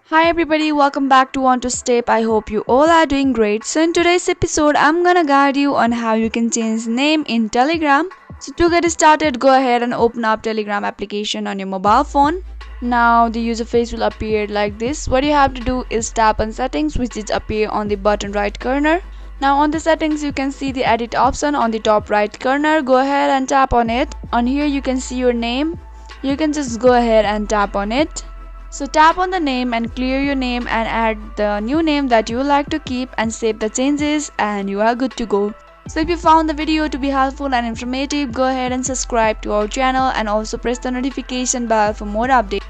Hi everybody, welcome back to Want to Step. I hope you all are doing great. So in today's episode, I'm gonna guide you on how you can change name in Telegram. So to get started, go ahead and open up Telegram application on your mobile phone. Now the user face will appear like this. What you have to do is tap on settings, which is appear on the bottom right corner. Now on the settings you can see the edit option on the top right corner. Go ahead and tap on it. On here you can see your name. You can just go ahead and tap on it. So tap on the name and clear your name and add the new name that you like to keep and save the changes and you are good to go. So if you found the video to be helpful and informative, go ahead and subscribe to our channel and also press the notification bell for more updates.